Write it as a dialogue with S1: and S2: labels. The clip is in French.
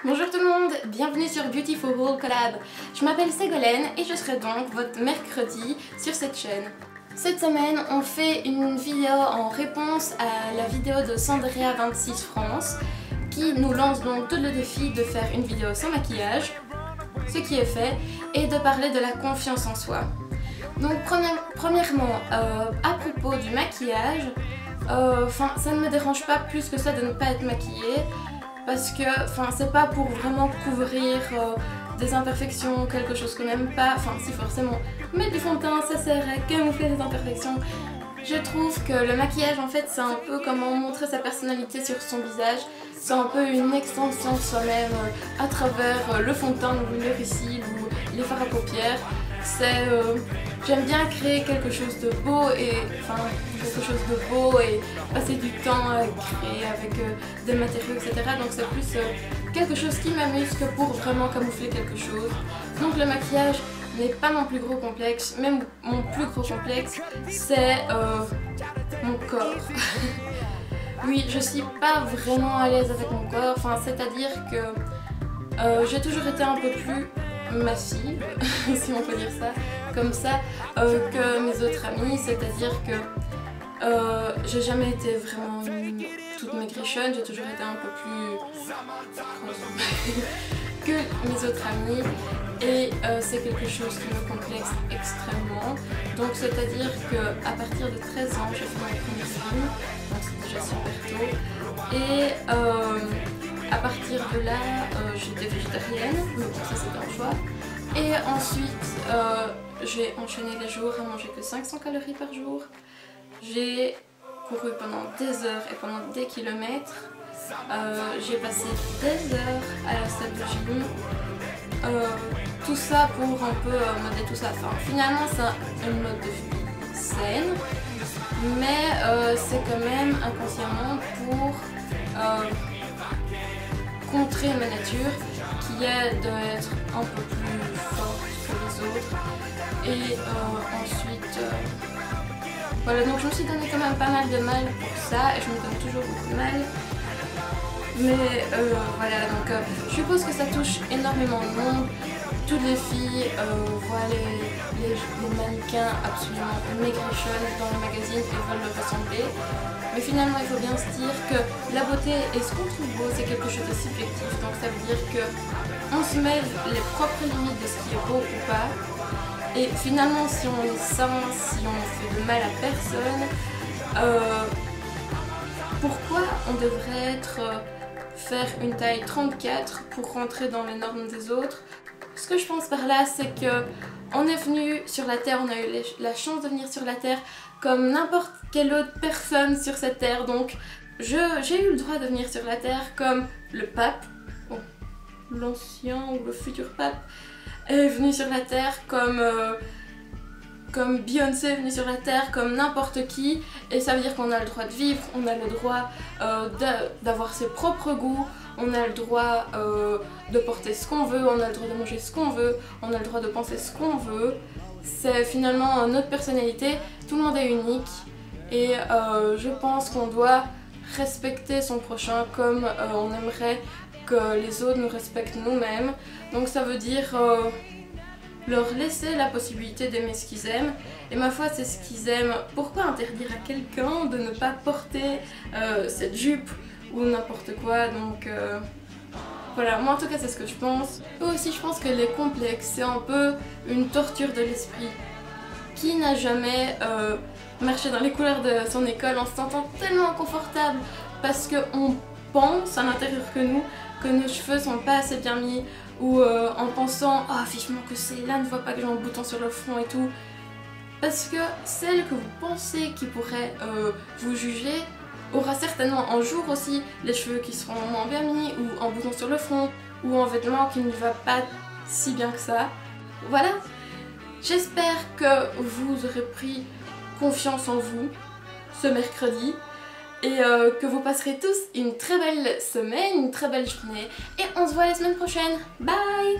S1: Bonjour tout le monde, bienvenue sur Beautiful Collab. Je m'appelle Ségolène et je serai donc votre mercredi sur cette chaîne. Cette semaine, on fait une vidéo en réponse à la vidéo de Sandrea26 France qui nous lance donc tout le défi de faire une vidéo sans maquillage, ce qui est fait, et de parler de la confiance en soi. Donc premièrement, à propos du maquillage, ça ne me dérange pas plus que ça de ne pas être maquillée parce que c'est pas pour vraiment couvrir des imperfections, quelque chose qu'on n'aime pas, si forcément mettre du fond de teint ça sert à camoufler les imperfections. Je trouve que le maquillage en fait c'est un peu comment montrer sa personnalité sur son visage, c'est un peu une extension de soi-même à travers le fond de teint ou le cils ou les fards à paupières. J'aime bien créer quelque chose de beau et passer du temps à créer avec des matériaux etc. Donc c'est plus quelque chose qui m'amuse que pour vraiment camoufler quelque chose. Donc le maquillage n'est pas mon plus gros complexe, même mon plus gros complexe c'est mon corps. Oui, je suis pas vraiment à l'aise avec mon corps, c'est-à-dire que j'ai toujours été un peu plus massive, si on peut dire ça, comme ça, que mes autres amies, c'est-à-dire que j'ai jamais été vraiment toute maigrichonne, j'ai toujours été un peu plus que mes autres amies et c'est quelque chose qui me complexe extrêmement. Donc c'est-à-dire qu'à partir de 13 ans, j'ai fait mon premier film, donc c'est déjà super tôt, et à partir de là, j'étais végétarienne, mais bon, ça c'était un choix. Et ensuite, j'ai enchaîné les jours à manger que 500 calories par jour. J'ai couru pendant des heures et pendant des kilomètres. J'ai passé des heures à la salle de gym. Tout ça pour un peu modeler tout ça. Finalement, c'est une mode de vie saine, mais c'est quand même inconsciemment pour contrer ma nature qui est d'être un peu plus forte que les autres. Et ensuite, voilà, donc je me suis donné quand même pas mal de mal pour ça et je me donne toujours beaucoup de mal. Mais voilà, donc je suppose que ça touche énormément de monde. Toutes les filles voient les mannequins absolument maigrichonnes dans les magazines et veulent leur ressembler. Mais finalement, il faut bien se dire que la beauté et ce qu'on trouve beau, c'est quelque chose de subjectif. Donc ça veut dire qu'on se met les propres limites de ce qui est beau ou pas. Et finalement, si on est sain, si on fait de mal à personne, pourquoi on devrait faire une taille 34 pour rentrer dans les normes des autres? Ce que je pense par là, c'est que on est venu sur la Terre, on a eu la chance de venir sur la Terre comme n'importe quelle autre personne sur cette Terre. Donc j'ai eu le droit de venir sur la Terre comme le pape, bon, l'ancien ou le futur pape est venu sur la Terre, comme Beyoncé est venue sur la Terre, comme n'importe qui. Et ça veut dire qu'on a le droit de vivre, on a le droit d'avoir ses propres goûts, on a le droit de porter ce qu'on veut, on a le droit de manger ce qu'on veut, on a le droit de penser ce qu'on veut. C'est finalement notre personnalité, tout le monde est unique et je pense qu'on doit respecter son prochain comme on aimerait que les autres nous respectent nous-mêmes. Donc ça veut dire leur laisser la possibilité d'aimer ce qu'ils aiment, et ma foi c'est ce qu'ils aiment. Pourquoi interdire à quelqu'un de ne pas porter cette jupe ou n'importe quoi? Donc voilà, moi en tout cas c'est ce que je pense. Et aussi je pense que les complexes c'est un peu une torture de l'esprit. Qui n'a jamais marché dans les couloirs de son école en se sentant tellement inconfortable parce qu'on pense à l'intérieur que nos cheveux sont pas assez bien mis, ou en pensant ah vivement que celle-là ne voit pas que j'ai un bouton sur le front et tout, parce que celle que vous pensez qui pourrait vous juger aura certainement un jour aussi les cheveux qui seront moins bien mis, ou un bouton sur le front, ou un vêtement qui ne va pas si bien que ça. Voilà, j'espère que vous aurez pris confiance en vous ce mercredi et que vous passerez tous une très belle semaine, une très belle journée, et on se voit la semaine prochaine. Bye!